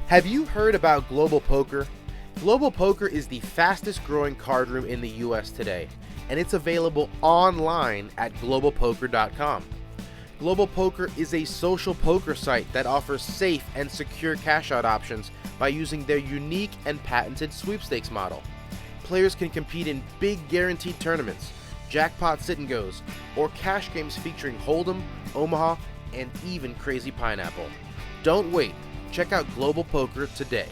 Have you heard about Global Poker? Global Poker is the fastest growing card room in the US today, and it's available online at globalpoker.com. Global Poker is a social poker site that offers safe and secure cash-out options by using their unique and patented sweepstakes model. Players can compete in big guaranteed tournaments, jackpot sit-and-goes, or cash games featuring Hold'em, Omaha, and even Crazy Pineapple. Don't wait. Check out Global Poker today.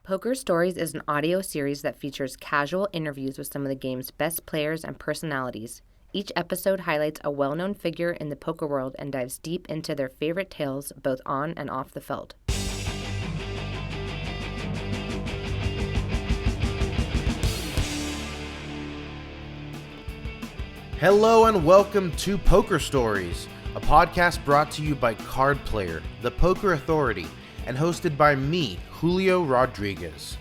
Poker Stories is an audio series that features casual interviews with some of the game's best players and personalities. Each episode highlights a well-known figure in the poker world and dives deep into their favorite tales both on and off the feld. Hello and welcome to Poker Stories, a podcast brought to you by Card Player, the Poker Authority, and hosted by me, Julio Rodriguez.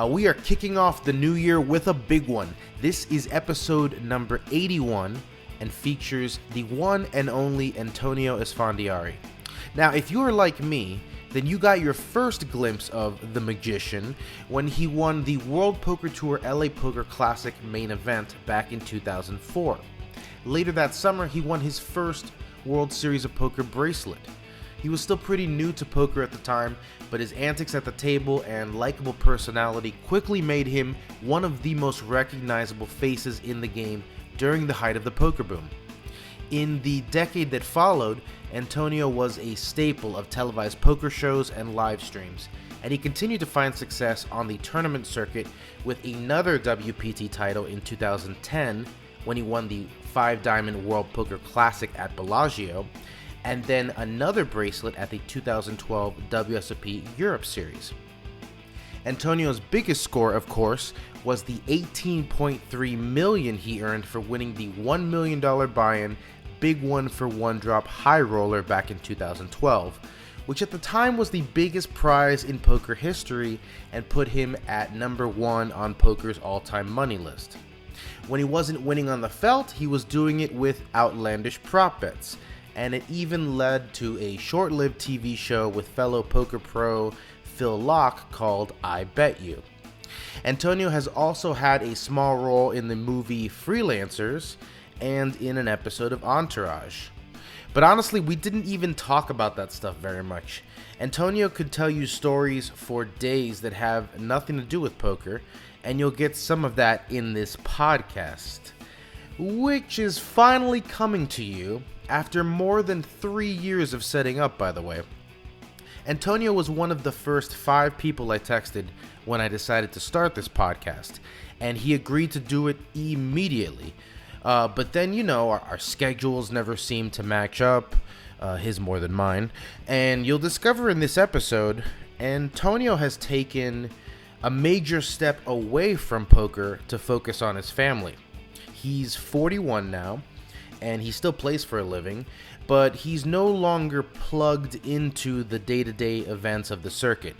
We are kicking off the new year with a big one. This is episode number 81 and features the one and only Antonio Esfandiari. Now, if you are like me, then you got your first glimpse of the magician when he won the World Poker Tour L.A. Poker Classic main event back in 2004. Later that summer, he won his first World Series of Poker bracelet. He was still pretty new to poker at the time, but his antics at the table and likable personality quickly made him one of the most recognizable faces in the game during the height of the poker boom. In the decade that followed, Antonio was a staple of televised poker shows and live streams, and he continued to find success on the tournament circuit with another WPT title in 2010 when he won the 5-Diamond World Poker Classic at Bellagio, and then another bracelet at the 2012 WSOP Europe series. Antonio's biggest score, of course, was the $18.3 million he earned for winning the $1 million buy-in Big One for One Drop High Roller back in 2012, which at the time was the biggest prize in poker history and put him at number one on poker's all-time money list. When he wasn't winning on the felt, he was doing it with outlandish prop bets, and it even led to a short-lived TV show with fellow poker pro Phil Laak called I Bet You. Antonio has also had a small role in the movie Freelancers and in an episode of Entourage. But honestly, we didn't even talk about that stuff very much. Antonio could tell you stories for days that have nothing to do with poker, and you'll get some of that in this podcast, which is finally coming to you after more than 3 years of setting up, by the way. Antonio was one of the first 5 people I texted when I decided to start this podcast, and he agreed to do it immediately. But then, our schedules never seemed to match up, his more than mine, and you'll discover in this episode, Antonio has taken a major step away from poker to focus on his family. He's 41 now, and he still plays for a living, but he's no longer plugged into the day-to-day events of the circuit.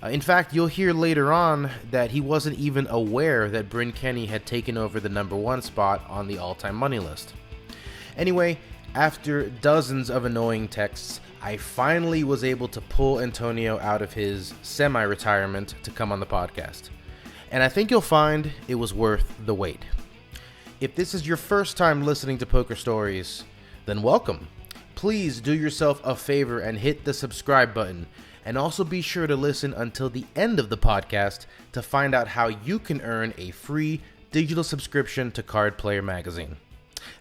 In fact, you'll hear later on that he wasn't even aware that Bryn Kenney had taken over the number one spot on the all-time money list. Anyway, after dozens of annoying texts, I finally was able to pull Antonio out of his semi-retirement to come on the podcast. And I think you'll find it was worth the wait. If this is your first time listening to Poker Stories, then welcome. Please do yourself a favor and hit the subscribe button, and also be sure to listen until the end of the podcast to find out how you can earn a free digital subscription to Card Player magazine.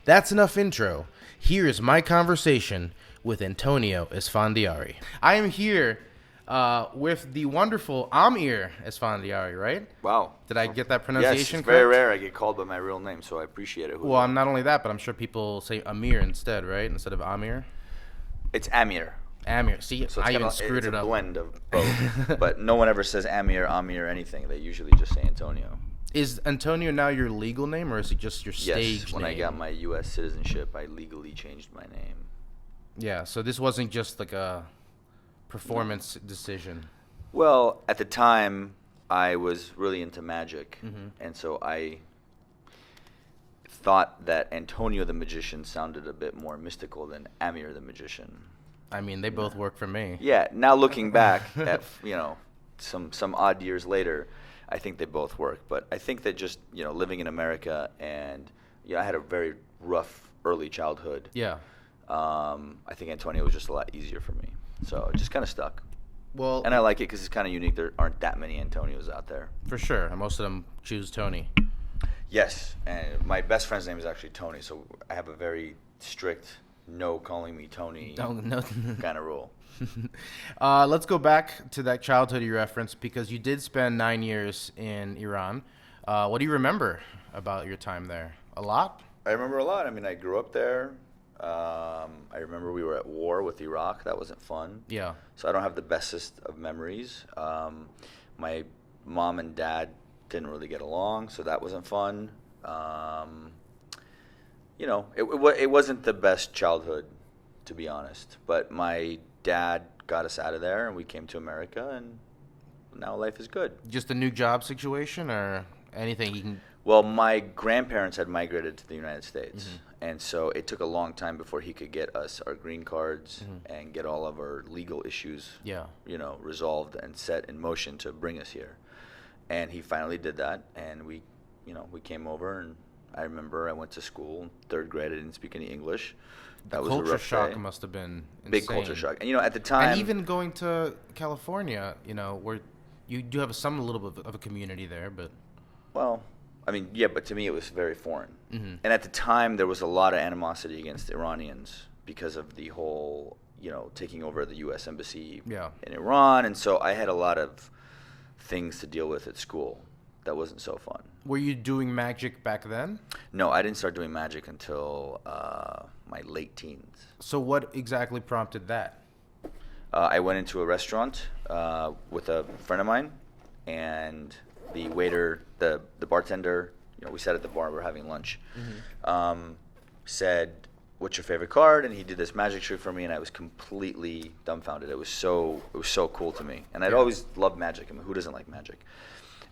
That's enough intro. Here is my conversation with Antonio Esfandiari. I am here with the wonderful Amir Esfandiari, right? Wow. Did I get that pronunciation yes, it's correct? very rare I get called by my real name, so I appreciate it. Well, not only that, but I'm sure people say Amir instead, right? Instead of Amir? It's Amir. Amir. See, So I even it's screwed it a up. blend of both. But no one ever says Amir, anything. They usually just say Antonio. Is Antonio now your legal name, or is it just your stage Yes, when name? I got my U.S. citizenship, I legally changed my name. Yeah, so this wasn't just like a performance decision. Well, at the time, I was really into magic, and so I thought that Antonio the Magician sounded a bit more mystical than Amir the Magician. I mean, they both work for me. Yeah. Now looking back at some odd years later, I think they both work. But I think that just living in America and I had a very rough early childhood. Yeah. I think Antonio was just a lot easier for me. So it just kind of stuck. Well, and I like it because it's kind of unique. There aren't that many Antonios out there. For sure. And most of them choose Tony. Yes. And my best friend's name is actually Tony. So I have a very strict no calling me Tony no. kind of rule. Let's go back to that childhood you referenced because you did spend 9 years in Iran. What do you remember about your time there? A lot? I remember a lot. I mean, I grew up there. I remember we were at war with Iraq. That wasn't fun. Yeah. So I don't have the bestest of memories. My mom and dad didn't really get along, so that wasn't fun. It wasn't the best childhood, to be honest. But my dad got us out of there, and we came to America, and now life is good. Just a new job situation or anything you can... Well, my grandparents had migrated to the United States, and so it took a long time before he could get us our green cards and get all of our legal issues, resolved and set in motion to bring us here. And he finally did that, and we came over, and I remember I went to school in third grade. I didn't speak any English. That was a rough shock day. Must have been insane. Big culture shock. And at the time, and even going to California, where you do have some little bit of a community there, but well. I mean, yeah, but to me it was very foreign. And at the time, there was a lot of animosity against Iranians because of the whole, taking over the U.S. embassy in Iran. And so I had a lot of things to deal with at school that wasn't so fun. Were you doing magic back then? No, I didn't start doing magic until my late teens. So what exactly prompted that? I went into a restaurant with a friend of mine, and the waiter, the bartender, we sat at the bar, we were having lunch, said, "What's your favorite card?" And he did this magic trick for me, and I was completely dumbfounded. It was so cool to me, and I'd always loved magic. I mean, who doesn't like magic?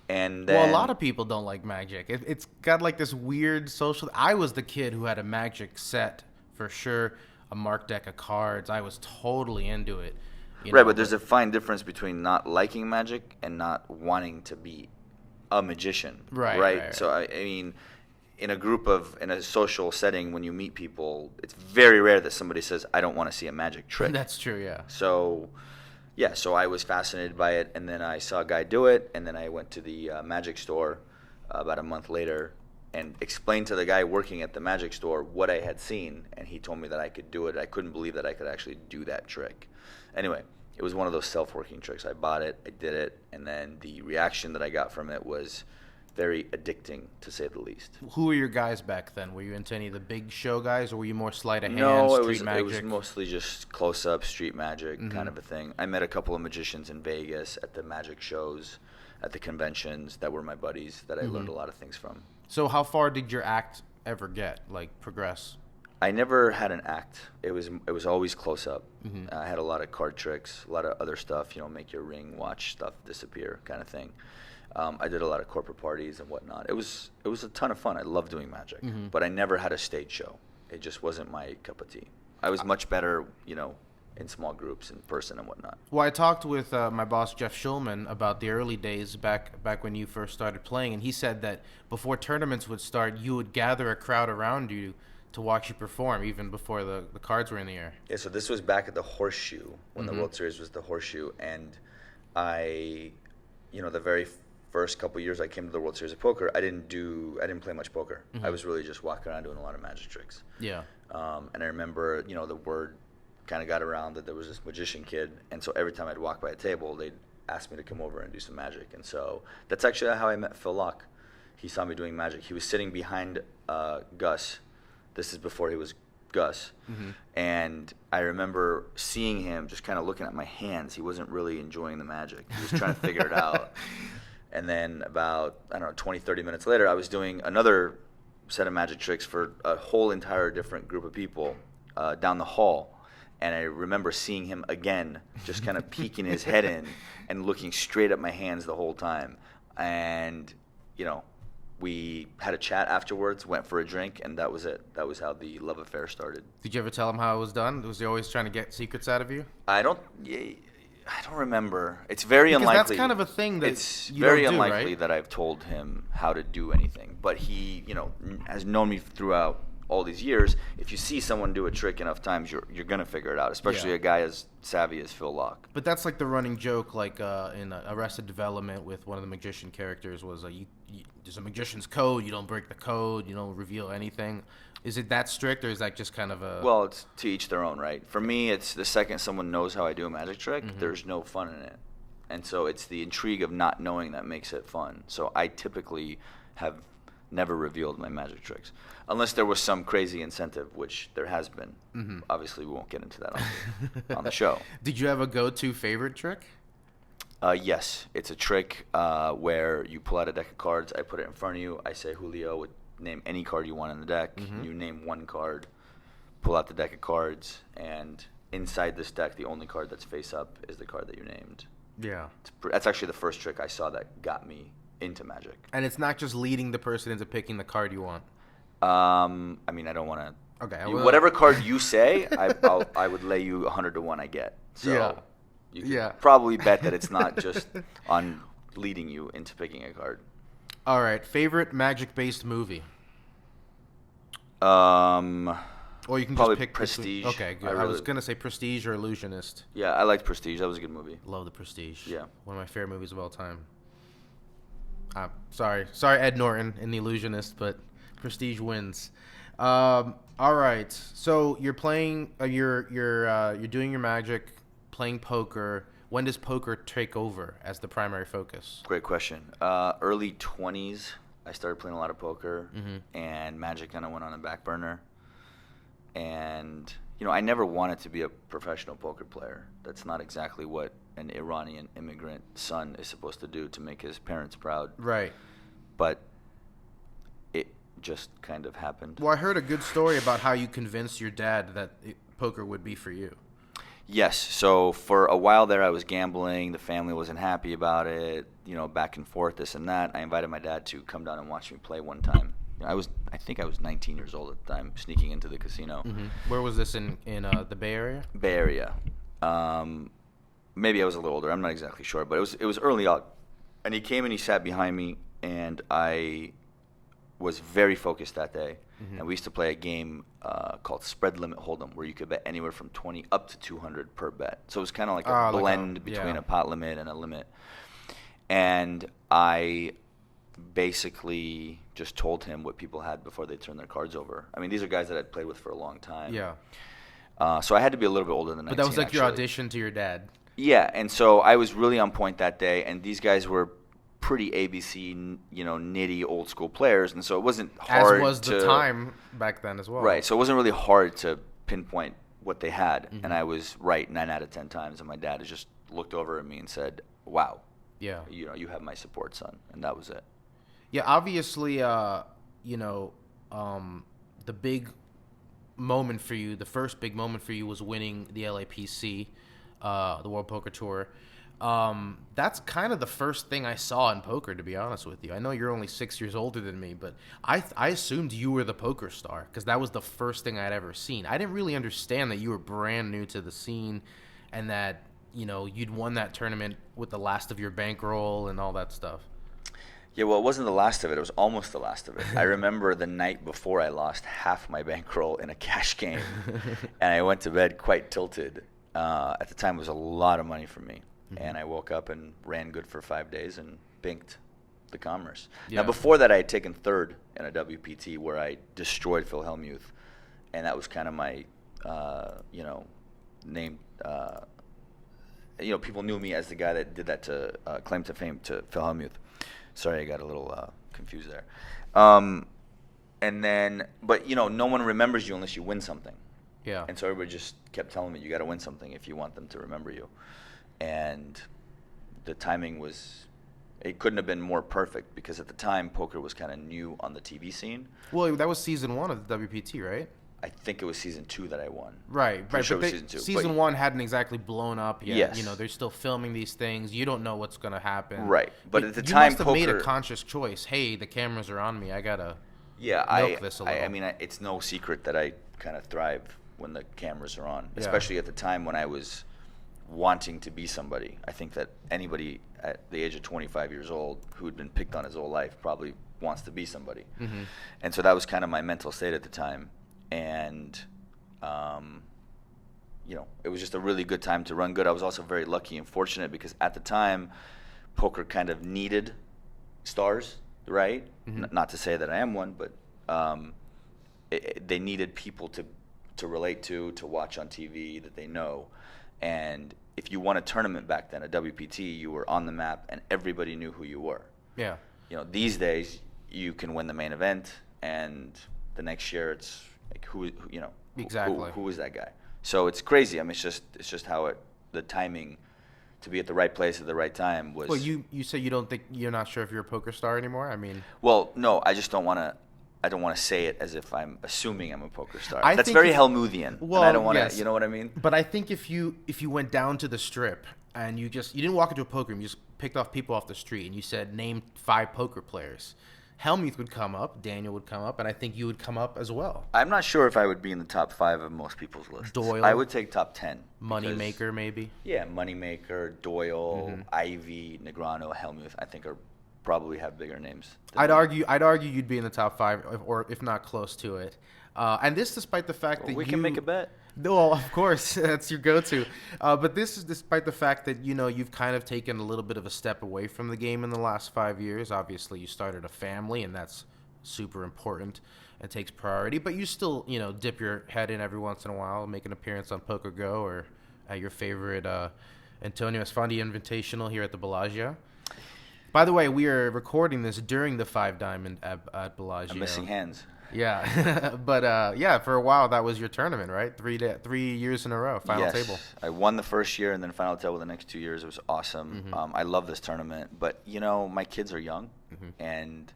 And then, well, a lot of people don't like magic. It's got like this weird social. I was the kid who had a magic set for sure, a marked deck of cards. I was totally into it. But there's a fine difference between not liking magic and not wanting to be a magician, right? So I mean, in a social setting, when you meet people, it's very rare that somebody says, "I don't want to see a magic trick." That's true, yeah. So I was fascinated by it, and then I saw a guy do it, and then I went to the magic store about a month later and explained to the guy working at the magic store what I had seen, and he told me that I could do it. I couldn't believe that I could actually do that trick. Anyway, it was one of those self-working tricks. I bought it, I did it, and then the reaction that I got from it was very addicting, to say the least. Who were your guys back then? Were you into any of the big show guys, or were you more sleight of hand, street magic? It was mostly just close-up, street magic kind of a thing. I met a couple of magicians in Vegas at the magic shows, at the conventions that were my buddies that I learned a lot of things from. So how far did your act ever get, progress? I never had an act. It was always close up. I had a lot of card tricks, a lot of other stuff, make your ring watch stuff disappear kind of thing. I did a lot of corporate parties and whatnot. It was a ton of fun. I love doing magic, but I never had a stage show. It just wasn't my cup of tea. I was much better, in small groups, in person and whatnot. Well, I talked with my boss, Jeff Schulman, about the early days back when you first started playing, and he said that before tournaments would start, you would gather a crowd around you to watch you perform, even before the cards were in the air. Yeah, so this was back at the Horseshoe, when the World Series was the Horseshoe, and the very first couple years I came to the World Series of Poker, I didn't play much poker. I was really just walking around doing a lot of magic tricks. Yeah. And I remember, the word kind of got around that there was this magician kid, and so every time I'd walk by a table, they'd ask me to come over and do some magic. And so that's actually how I met Phil Laak. He saw me doing magic. He was sitting behind Gus. This is before he was Gus. And I remember seeing him just kind of looking at my hands. He wasn't really enjoying the magic. He was trying to figure it out. And then about, 20, 30 minutes later, I was doing another set of magic tricks for a whole entire different group of people down the hall. And I remember seeing him again, just kind of peeking his head in and looking straight at my hands the whole time. And, we had a chat afterwards, went for a drink, and that was it. That was how the love affair started. Did you ever tell him how it was done? Was he always trying to get secrets out of you? I don't remember. It's very unlikely. That's kind of a thing that it's you very don't do, unlikely right? that I've told him how to do anything. But he, has known me throughout all these years. If you see someone do a trick enough times, you're gonna figure it out. Especially a guy as savvy as Phil Laak. But that's like the running joke, like in Arrested Development with one of the magician characters was there's a magician's code. You don't break the code. You don't reveal anything. Is it that strict, or is that just kind of a? Well, it's to each their own, right? For me, it's the second someone knows how I do a magic trick, Mm-hmm. there's no fun in it, and so it's the intrigue of not knowing that makes it fun. So I typically have never revealed my magic tricks, unless there was some crazy incentive, which there has been. Mm-hmm. Obviously, we won't get into that on the show. Did you have a go-to favorite trick? Yes, it's a trick where you pull out a deck of cards. I put it in front of you. I say, Julio, name any card you want in the deck. Mm-hmm. You name one card, pull out the deck of cards, and inside this deck, the only card that's face up is the card that you named. Yeah. That's actually the first trick I saw that got me into magic. And it's not just leading the person into picking the card you want. I mean, I don't want to. Okay. Whatever card you say, I would lay you 100 to 1 I get. So Yeah. you can probably bet that it's not just on leading you into picking a card. All right. Favorite magic-based movie? Or you can Probably just pick Prestige. Okay, good. I was gonna say Prestige or Illusionist. Yeah, I liked Prestige. That was a good movie. Love the Prestige. Yeah. One of my favorite movies of all time. Sorry, Ed Norton in The Illusionist, but Prestige wins. All right, so you're playing. You're doing your magic, playing poker. When does poker take over as the primary focus? Great question. Early 20s, I started playing a lot of poker, and magic kind of went on the back burner. And, I never wanted to be a professional poker player. That's not exactly what an Iranian immigrant son is supposed to do to make his parents proud. Right. But it just kind of happened. Well, I heard a good story about how you convinced your dad that poker would be for you. Yes. So for a while there, I was gambling. The family wasn't happy about it. Back and forth, this and that. I invited my dad to come down and watch me play one time. I think I was 19 years old at the time, sneaking into the casino. Mm-hmm. Where was this in the Bay Area? Bay Area. Maybe I was a little older. I'm not exactly sure, but it was early on. And he came and he sat behind me, and I was very focused that day. Mm-hmm. And we used to play a game called Spread Limit Hold'em, where you could bet anywhere from 20 up to 200 per bet. So it was kind of like a blend between a pot limit and a limit. And I basically just told him what people had before they turned their cards over. I mean, these are guys that I'd played with for a long time. Yeah. So I had to be a little bit older than 19. But that was like actually. your audition to your dad. Yeah, and so I was really on point that day, and these guys were pretty ABC, nitty old school players, and so it wasn't hard. As was the time back then as well. Right, so it wasn't really hard to pinpoint what they had, and I was right 9 out of 10 times, and my dad just looked over at me and said, "Wow, yeah, you have my support, son," and that was it. Yeah, obviously, the big moment for you, the first big moment for you was winning the LAPC, the World Poker Tour. That's kind of the first thing I saw in poker, to be honest with you. I know you're only 6 years older than me, but I assumed you were the poker star because that was the first thing I'd ever seen. I didn't really understand that you were brand new to the scene and that, you'd won that tournament with the last of your bankroll and all that stuff. Yeah, well, it wasn't the last of it. It was almost the last of it. I remember the night before I lost half my bankroll in a cash game, and I went to bed quite tilted. At the time, it was a lot of money for me. And I woke up and ran good for 5 days and binked the Commerce. Yeah. Now, before that, I had taken third in a WPT where I destroyed Phil Hellmuth. And that was kind of my, name. People knew me as the guy that did that to claim to fame to Phil Hellmuth. Sorry, I got a little confused there. And then, but, no one remembers you unless you win something. Yeah. And so everybody just kept telling me, you got to win something if you want them to remember you. And the timing it couldn't have been more perfect because at the time, poker was kind of new on the TV scene. Well, that was season 1 of the WPT, right? I think it was season 2 that I won. Right. Sure But season 2. Season 1 hadn't exactly blown up yet. Yes. You know, they're still filming these things. You don't know what's going to happen. Right. But at the time, you must have made a conscious choice. Hey, the cameras are on me. I got to milk this a little. I mean, it's no secret that I kind of thrive when the cameras are on, especially at the time when I was wanting to be somebody. I think that anybody at the age of 25 years old who had been picked on his whole life probably wants to be somebody. Mm-hmm. And so that was kind of my mental state at the time. And, you know, it was just a really good time to run good. I was also very lucky and fortunate because at the time, poker kind of needed stars, right? Mm-hmm. Not to say that I am one, but they needed people to relate to watch on TV that they know. And if you won a tournament back then, a WPT, you were on the map and everybody knew who you were. Yeah. You know, these days you can win the main event and the next year it's like who is that guy? So it's crazy. I mean, it's just how the timing to be at the right place at the right time was. Well, you say you're not sure if you're a poker star anymore? I mean. Well, no, I just don't want to. I don't want to say it as if I'm assuming I'm a poker star. That's very Helmuthian. Well, and I don't want to. You know what I mean? But I think if you went down to the strip and you didn't walk into a poker room, you just picked off people off the street and you said name 5 poker players, Helmuth would come up, Daniel would come up, and I think you would come up as well. I'm not sure if I would be in the top 5 of most people's lists. Doyle. I would take top 10. Moneymaker, maybe. Yeah, Moneymaker, Doyle, Ivy, Negreanu, Helmuth. I think are. Probably have bigger names. I'd argue you'd be in the top 5, or if not close to it. And this, despite the fact that we can make a bet. Well, of course, that's your go-to. But this is despite the fact that you've kind of taken a little bit of a step away from the game in the last 5 years. Obviously, you started a family, and that's super important and takes priority. But you still dip your head in every once in a while, make an appearance on Poker Go or at your favorite Antonio Esfandiari Invitational here at the Bellagio. By the way, we are recording this during the 5 Diamond at Bellagio. I'm missing hands. Yeah, but for a while that was your tournament, right? 3 years in a row, final table. I won the first year and then final table the next 2 years. It was awesome. Mm-hmm. I love this tournament, but my kids are young, and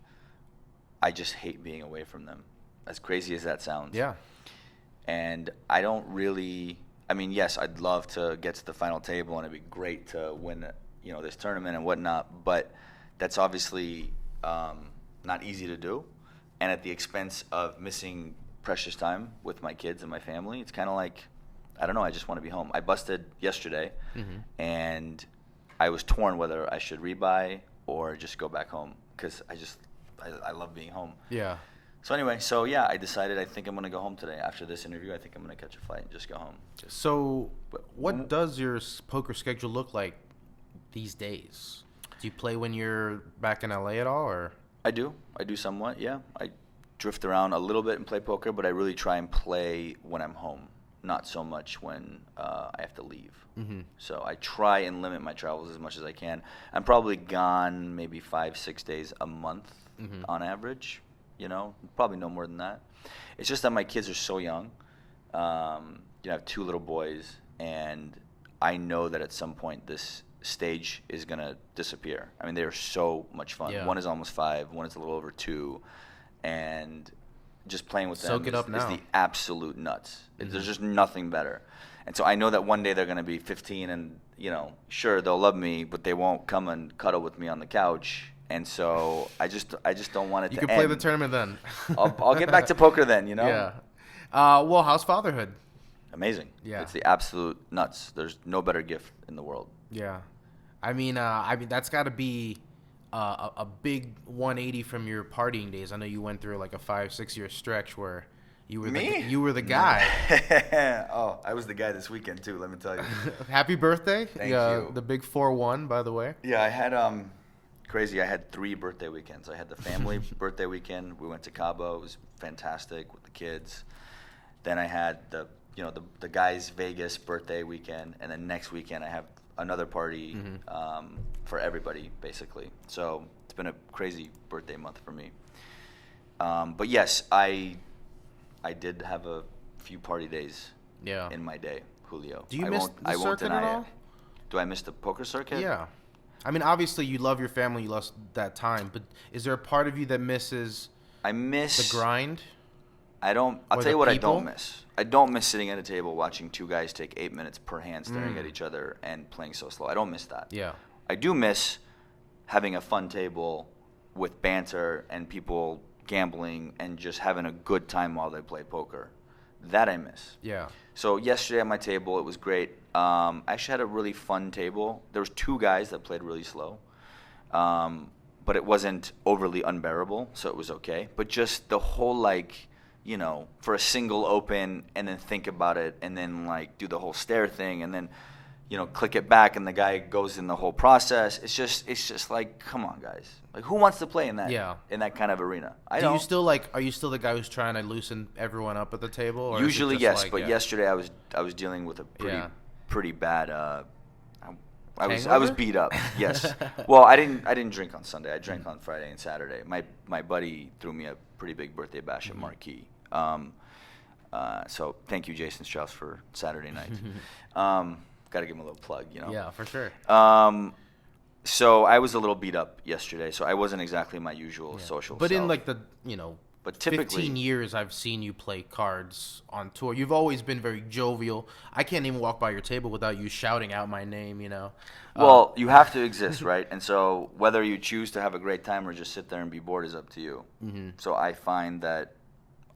I just hate being away from them. As crazy as that sounds. Yeah. And I don't really. I mean, yes, I'd love to get to the final table, and it'd be great to win this tournament and whatnot, but that's obviously not easy to do, and at the expense of missing precious time with my kids and my family. It's kind of like, I don't know, I just want to be home. I busted yesterday, and I was torn whether I should rebuy or just go back home, because I love being home. Yeah. So anyway, I decided I think I'm going to go home today. After this interview, I think I'm going to catch a flight and just go home. So what does your poker schedule look like these days? Do you play when you're back in LA at all, or? I do somewhat, yeah. I drift around a little bit and play poker, but I really try and play when I'm home, not so much when I have to leave. Mm-hmm. So I try and limit my travels as much as I can. I'm probably gone maybe 5-6 days a month on average, probably no more than that. It's just that my kids are so young. I have 2 little boys, and I know that at some point this stage is going to disappear. I mean, they're so much fun. Yeah. One is almost 5, one is a little over 2, and just playing with them is the absolute nuts. There's just nothing better. And so I know that one day they're going to be 15 and, sure, they'll love me, but they won't come and cuddle with me on the couch. And so I just don't want it to end. You can play the tournament then. I'll get back to poker then, Yeah. Well, how's fatherhood? Amazing. Yeah. It's the absolute nuts. There's no better gift in the world. Yeah. I mean that's got to be a big 180 from your partying days. I know you went through like a 5-6 year stretch where you were the guy. Oh, I was the guy this weekend too, let me tell you. Happy birthday. Thank you. The big 4-1, by the way. Yeah, I had crazy. I had 3 birthday weekends. I had the family birthday weekend. We went to Cabo. It was fantastic with the kids. Then I had the guys' Vegas birthday weekend, and then next weekend I have another party for everybody, basically. So it's been a crazy birthday month for me. But yes, I did have a few party days in my day, Julio. Do you miss the circuit at all? Do I miss the poker circuit? Yeah. I mean, obviously you love your family, you love that time, but is there a part of you that misses the grind? I'll Or tell you the what people? I don't miss. I don't miss sitting at a table watching two guys take 8 minutes per hand staring at each other and playing so slow. I don't miss that. Yeah. I do miss having a fun table with banter and people gambling and just having a good time while they play poker. That I miss. Yeah. So yesterday at my table, it was great. I actually had a really fun table. There was two guys that played really slow, but it wasn't overly unbearable, so it was okay. But just the whole, like, you know, for a single open and then think about it and then, like, do the whole stare thing and then, you know, click it back and the guy goes in the whole process. It's just like, come on, guys. Like, who wants to play in that in that kind of arena? I don't. Are you still the guy who's trying to loosen everyone up at the table? Or Usually, is it just yes, like, but yesterday I was dealing with a pretty bad. I was Hangover? beat up. Yes. Well, I didn't drink on Sunday. I drank on Friday and Saturday. My buddy threw me a pretty big birthday bash at Marquee. So thank you, Jason Strauss, for Saturday night. Got to give him a little plug, you know. Yeah, for sure. So I was a little beat up yesterday. So I wasn't exactly my usual social. But self. in like the, you know, But typically, 15 years I've seen you play cards on tour. You've always been very jovial. I can't even walk by your table without you shouting out my name, you know. Well, you have to exist, right? And so whether you choose to have a great time or just sit there and be bored is up to you. Mm-hmm. So I find that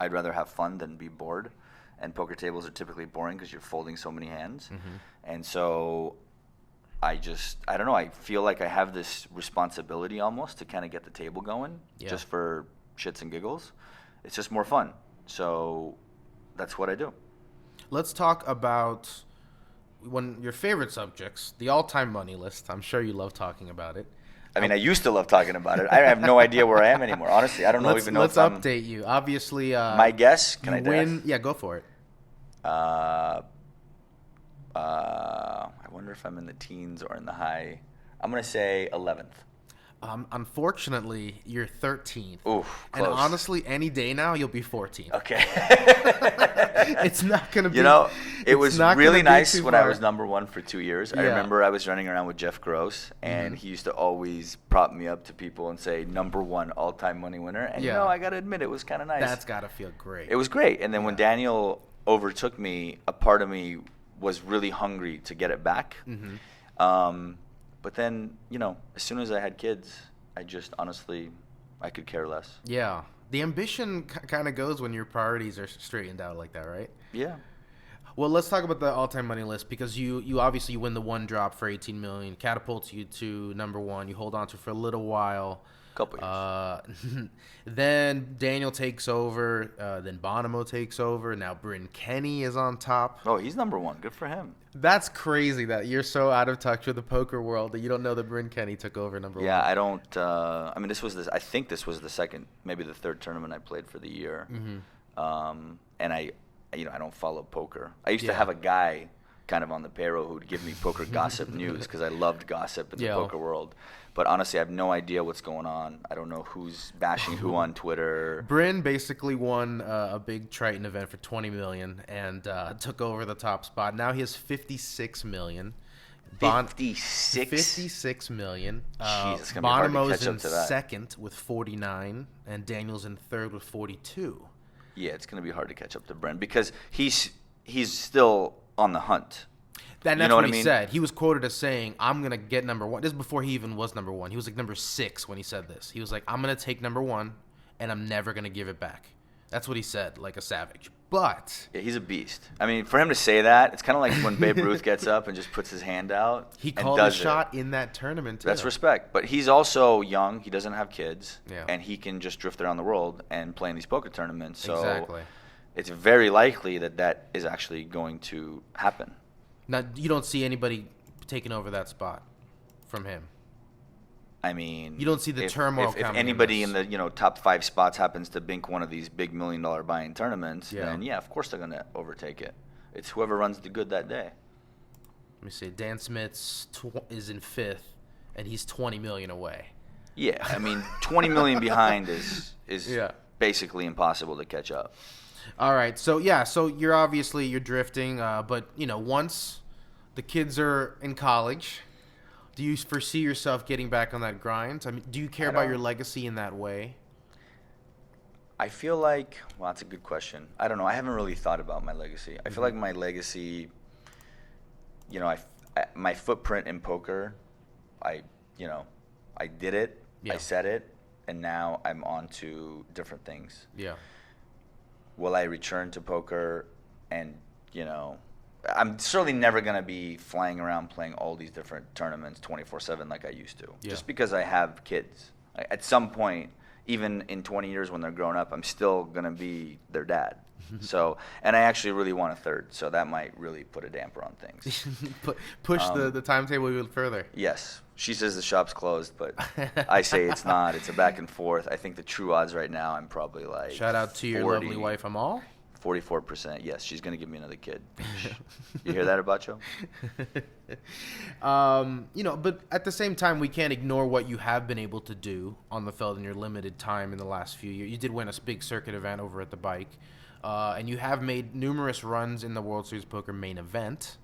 I'd rather have fun than be bored. And poker tables are typically boring because you're folding so many hands. Mm-hmm. And so I don't know, I feel like I have this responsibility almost to kind of get the table going just for shits and giggles. It's just more fun. So that's what I do. Let's talk about your favorite subjects, the all-time money list. I'm sure you love talking about it. I mean, I used to love talking about it. I have no idea where I am anymore. Honestly, I don't know even know Let's if I'm... update you. Obviously, my guess? Can I win? guess? Yeah, go for it. I wonder if I'm in the teens or in the high. I'm going to say 11th. Unfortunately, you're 13th. Oof, and close. honestly, any day now, you'll be 14th. Okay. It's not going to be... You know, it was really nice when I far. was number one for 2 years. I remember I was running around with Jeff Gross, and he used to always prop me up to people and say, number one all-time money winner. And, you know, I got to admit, it was kind of nice. That's got to feel great. It was great. And then when Daniel overtook me, a part of me was really hungry to get it back. Mm-hmm. But then, you know, as soon as I had kids, I just honestly, I could care less. Yeah. The ambition kind of goes when your priorities are straightened out like that, right? Yeah. Well, let's talk about the all-time money list because you obviously win the one drop for $18 million, catapults you to number one. You hold on to it for a little while. Couple years. Then Daniel takes over. Then Bonomo takes over. Now Bryn Kenney is on top. Oh, he's number one. Good for him. That's crazy that you're so out of touch with the poker world that you don't know that Bryn Kenney took over number one. Yeah, I don't. I mean, I think this was the second, maybe the third tournament I played for the year. Mm-hmm. And I don't follow poker. I used to have a guy kind of on the payroll who would give me poker gossip news because I loved gossip in the poker world. But honestly, I have no idea what's going on. I don't know who's bashing who on Twitter. Bryn basically won a big Triton event for $20 million and took over the top spot. Now he has $56 million. 56 million. Jeez, it's gonna be hard to Bonomo's catch up in to that. second with 49, and Daniel's in third with 42. Yeah, it's going to be hard to catch up to Bryn because he's still on the hunt. That's you know what I he mean? said. He was quoted as saying, I'm going to get number one. This is before he even was number one. He was like number 6 when he said this. He was like, I'm going to take number one, and I'm never going to give it back. That's what he said, like a savage. But yeah, he's a beast. I mean, for him to say that, it's kind of like when Babe Ruth gets up and just puts his hand out. He and called does a shot in that tournament, too. That's respect. But he's also young. He doesn't have kids. Yeah. And he can just drift around the world and play in these poker tournaments. So Exactly. it's very likely that is actually going to happen. Now, you don't see anybody taking over that spot from him. I mean, you don't see the turmoil if coming. anybody in the top 5 spots happens to bink one of these big $1 million buy-in tournaments, then of course they're going to overtake it. It's whoever runs the good that day. Let me see. Dan Smith's is in 5th, and he's $20 million away. Yeah, I mean, 20 million behind is basically impossible to catch up. All right, so you're drifting, but once the kids are in college, do you foresee yourself getting back on that grind? I mean, do you care about your legacy in that way? I feel like, well, that's a good question. I don't know. I haven't really thought about my legacy. I feel like my legacy, you know, my footprint in poker, I did it, I said it, and now I'm on to different things. Yeah. Will I return to poker? And, I'm certainly never going to be flying around playing all these different tournaments 24/7 like I used to. Yeah. Just because I have kids. At some point, even in 20 years when they're grown up, I'm still going to be their dad. So, and I actually really want a third, so that might really put a damper on things. Push the timetable even further. Yes. She says the shop's closed, but I say it's not. It's a back and forth. I think the true odds right now, I'm probably like Shout out to your lovely wife, Amal. 44%. Yes, she's going to give me another kid. You hear that, Abacho? But at the same time, we can't ignore what you have been able to do on the field in your limited time in the last few years. You did win a big circuit event over at the Bike, and you have made numerous runs in the World Series of Poker main event.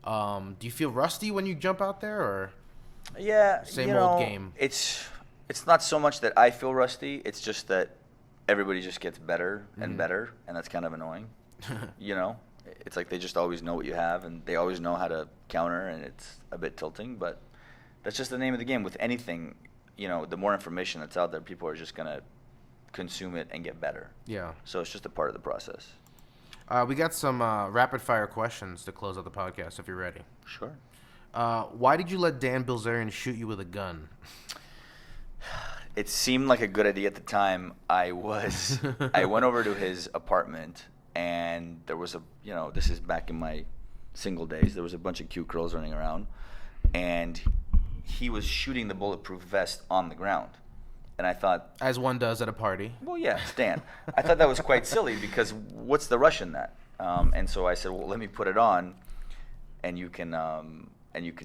Do you feel rusty when you jump out there, or same old game? It's not so much that I feel rusty. It's just that everybody just gets better and better, and that's kind of annoying. It's like they just always know what you have, and they always know how to counter, and it's a bit tilting, but that's just the name of the game. With anything, the more information that's out there, people are just going to consume it and get better. Yeah. So it's just a part of the process. We got some rapid-fire questions to close out the podcast, if you're ready. Sure. Why did you let Dan Bilzerian shoot you with a gun? It seemed like a good idea at the time. I went over to his apartment, and there was this is back in my single days. There was a bunch of cute girls running around, and he was shooting the bulletproof vest on the ground. And I thought, as one does at a party. Well, yeah, it's Dan. I thought that was quite silly because what's the rush in that? And so I said, well, let me put it on, and you can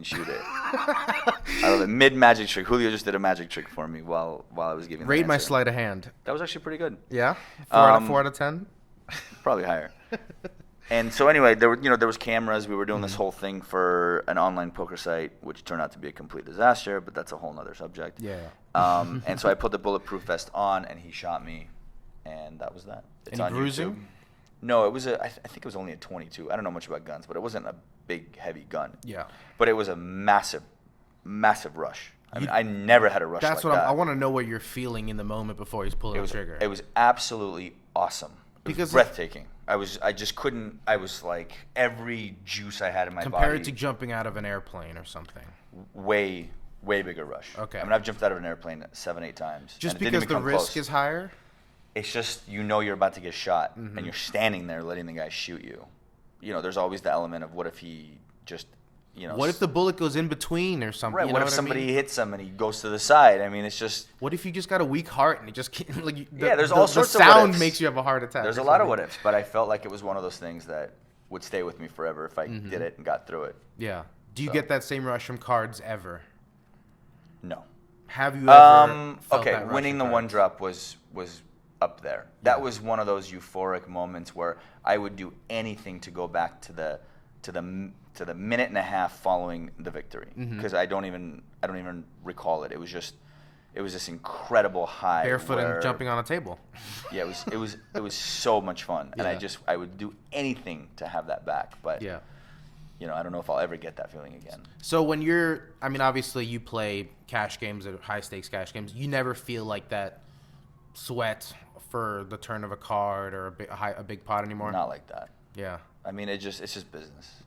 shoot it. I love it. Mid-magic trick. Julio just did a magic trick for me while I was giving the Rate my answer. sleight of hand. That was actually pretty good. Yeah? 4 out of 10? Probably higher. And so anyway, there was cameras. We were doing this whole thing for an online poker site, which turned out to be a complete disaster, but that's a whole nother subject. Yeah. And so I put the bulletproof vest on, and he shot me, and that was that. It's Any on bruising? YouTube. No, it was I think it was only a 22. I don't know much about guns, but it wasn't a big, heavy gun. Yeah. But it was a massive, massive rush. I mean, I never had a rush That's like what that. I want to know what you're feeling in the moment before he's pulling the trigger. It was absolutely awesome. It was breathtaking. I just couldn't. I was like, every juice I had in my body. Compared to jumping out of an airplane or something. Way bigger rush. Okay. I mean, I've jumped out of an airplane 7-8 times. Just and it didn't because even the come risk close. is higher? It's just, you're about to get shot, and you're standing there letting the guy shoot you. There's always the element of what if he just, What if the bullet goes in between or something? Right, You what know if somebody I mean? hits him and he goes to the side? I mean, it's just... What if you just got a weak heart and it just can't, there's all sorts of the what sound ifs. makes you have a heart attack. There's a lot of what ifs, but I felt like it was one of those things that would stay with me forever if I did it and got through it. Yeah. Do you get that same rush from cards ever? No. Have you ever felt okay, that rush winning the from one cards? drop was up there. That was one of those euphoric moments where I would do anything to go back to the minute and a half following the victory, because I don't even recall it. It was this incredible high. Barefoot and jumping on a table. Yeah, it was so much fun, and I would do anything to have that back. But Yeah. I don't know if I'll ever get that feeling again. So when obviously you play cash games or high stakes cash games, you never feel like that sweat for the turn of a card or a big pot anymore? Not like that. Yeah. I mean, it's just business.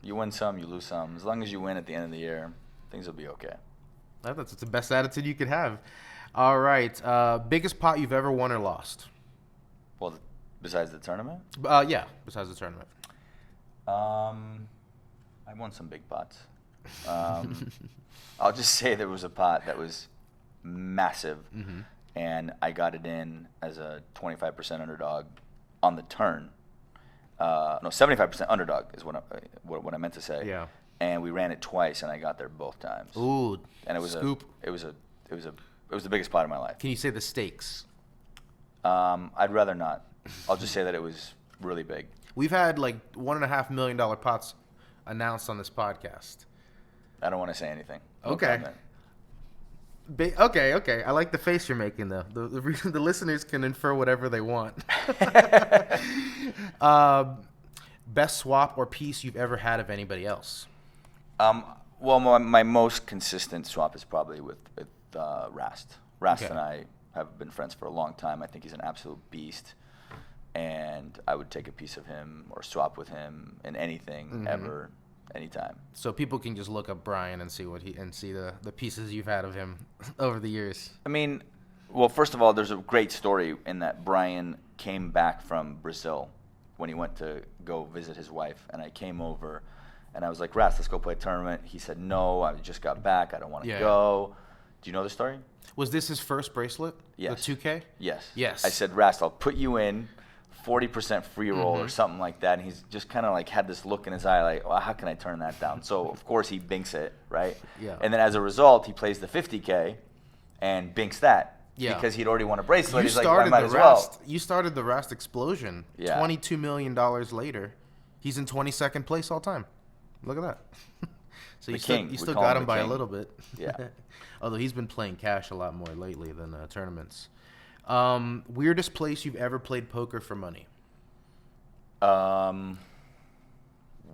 You win some, you lose some. As long as you win at the end of the year, things will be okay. That's the best attitude you could have. All right. Biggest pot you've ever won or lost? Well, besides the tournament? Yeah, besides the tournament. I won some big pots. I'll just say there was a pot that was massive, and I got it in as a 25% underdog on the turn. No, 75% underdog is what I meant to say. Yeah. And we ran it twice, and I got there both times. Ooh, and it was scoop. It was the biggest pot of my life. Can you say the stakes? I'd rather not. I'll just say that it was really big. We've had like $1.5 million pots announced on this podcast. I don't want to say anything. No Okay. comment. Okay. I like the face you're making, though. The listeners can infer whatever they want. Best swap or piece you've ever had of anybody else? Well, my most consistent swap is probably with Rast. Rast and I have been friends for a long time. I think he's an absolute beast. And I would take a piece of him or swap with him in anything, ever, anytime. So people can just look up Brian and see the pieces you've had of him over the years. I mean, well, first of all, there's a great story in that Brian came back from Brazil when he went to go visit his wife, and I came over, and I was like, Rast, let's go play a tournament. He said, no, I just got back. I don't want to go. Do you know the story? Was this his first bracelet? Yes. The 2K? Yes. I said, Rast, I'll put you in 40% free roll or something like that. And he's just kind of like had this look in his eye like, well, how can I turn that down? So, of course, he binks it, right? Yeah. And then as a result, he plays the 50K and binks that. Yeah. Because he'd already won a bracelet. He's like, well, I might as well. You started the Rast explosion. Yeah. $22 million later. He's in 22nd place all time. Look at that. So you still got him by a little bit. Yeah. Although he's been playing cash a lot more lately than tournaments. Weirdest place you've ever played poker for money?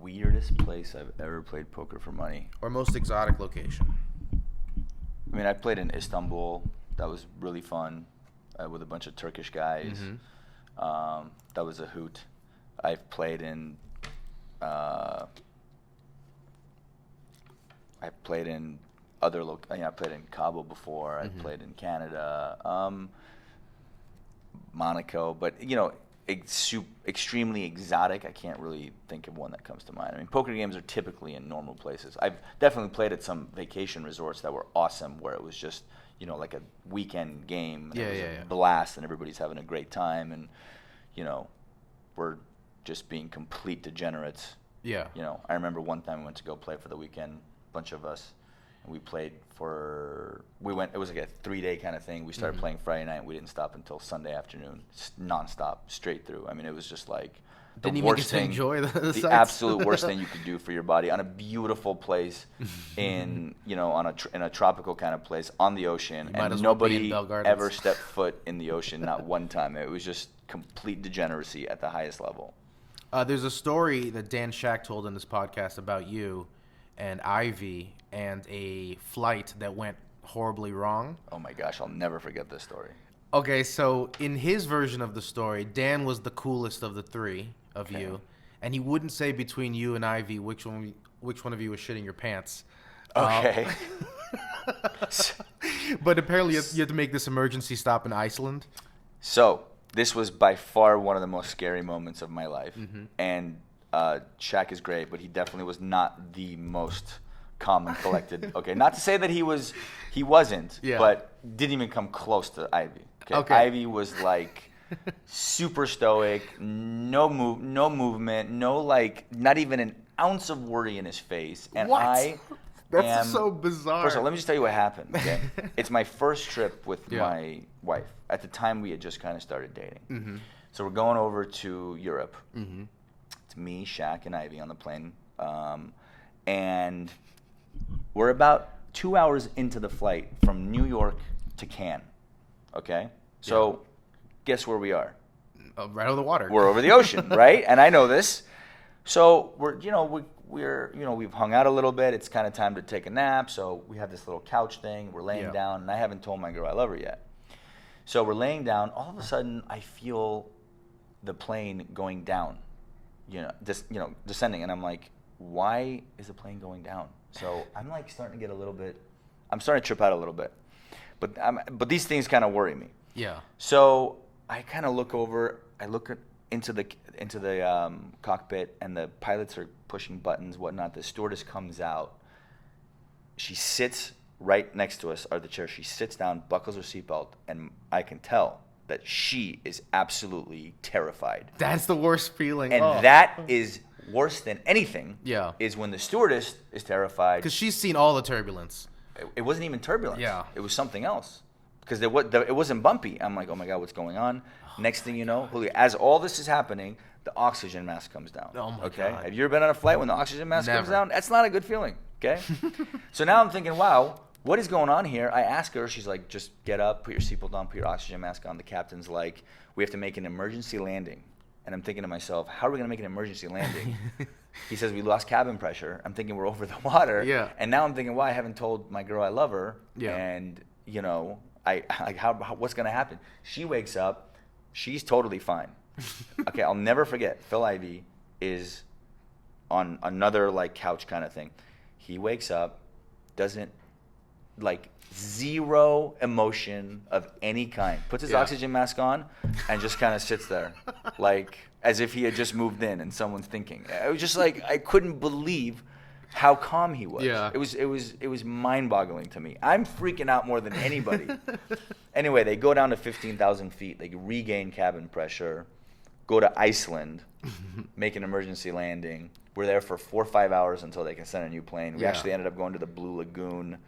Weirdest place I've ever played poker for money. Or most exotic location? I mean, I played in Istanbul. That was really fun with a bunch of Turkish guys. That was a hoot. I've played in I played in I played in Cabo before. I played in Canada, Monaco, but extremely exotic. I can't really think of one that comes to mind. I mean, poker games are typically in normal places. I've definitely played at some vacation resorts that were awesome, where it was just like a weekend game. And it was a blast, and everybody's having a great time, and we're just being complete degenerates. Yeah. I remember one time we went to go play for the weekend, a bunch of us, and we played it was like a 3-day kind of thing. We started playing Friday night, and we didn't stop until Sunday afternoon, nonstop, straight through. I mean, it was just like the worst thing, the absolute worst thing you could do for your body on a beautiful place in a tropical kind of place on the ocean, and nobody ever stepped foot in the ocean, not one time. It was just complete degeneracy at the highest level. There's a story that Dan Shack told in this podcast about you and Ivy and a flight that went horribly wrong. Oh my gosh, I'll never forget this story. Okay, so in his version of the story, Dan was the coolest of the three of you, and he wouldn't say between you and Ivy which one of you was shitting your pants. Okay. But apparently you had to make this emergency stop in Iceland. So this was by far one of the most scary moments of my life. And Shaq is great, but he definitely was not the most calm and collected. Okay, not to say that he wasn't, but didn't even come close to Ivy. Okay. Ivy was like super stoic, no movement, no not even an ounce of worry in his face. And what? That's so bizarre. First of all, let me just tell you what happened. Okay, it's my first trip with my wife. At the time, we had just kind of started dating. So we're going over to Europe. It's me, Shaq, and Ivy on the plane, and we're about 2 hours into the flight from New York to Cannes. Okay, so guess where we are? Right over the water. We're over the ocean, right? And I know this. So we've hung out a little bit. It's kind of time to take a nap. So we have this little couch thing. We're laying down, and I haven't told my girl I love her yet. So we're laying down. All of a sudden, I feel the plane going down, descending, and I'm like, why is the plane going down? So I'm like starting to trip out a little bit, but these things kind of worry me. Yeah. So I kind of look over. I look into the cockpit, and the pilots are pushing buttons, whatnot. The stewardess comes out. She sits right next to us, or the chair. She sits down, buckles her seatbelt, and I can tell that she is absolutely terrified. That's the worst feeling. And that is worse than anything. Yeah. Is when the stewardess is terrified. Because she's seen all the turbulence. It wasn't even turbulence. Yeah. It was something else. Because it wasn't bumpy. I'm like, oh my God, what's going on? Next thing you know, as all this is happening, the oxygen mask comes down. Oh my God. God. Have you ever been on a flight when the oxygen mask comes down? That's not a good feeling. Okay. So now I'm thinking, wow, what is going on here? I ask her. She's like, just get up, put your seatbelt on, put your oxygen mask on. The captain's like, we have to make an emergency landing. And I'm thinking to myself, how are we going to make an emergency landing? He says, we lost cabin pressure. I'm thinking we're over the water. Yeah. And now I'm thinking, why I haven't told my girl I love her. Yeah. And, you know, what's going to happen? She wakes up. She's totally fine. Okay, I'll never forget. Phil Ivey is on another, like, couch kind of thing. He wakes up, doesn't, like, zero emotion of any kind. Puts his oxygen mask on and just kind of sits there, like as if he had just moved in and someone's thinking. I was just like, I couldn't believe how calm he was. Yeah. It was mind-boggling to me. I'm freaking out more than anybody. Anyway, they go down to 15,000 feet. They regain cabin pressure, go to Iceland, make an emergency landing. We're there for 4 or 5 hours until they can send a new plane. We actually ended up going to the Blue Lagoon.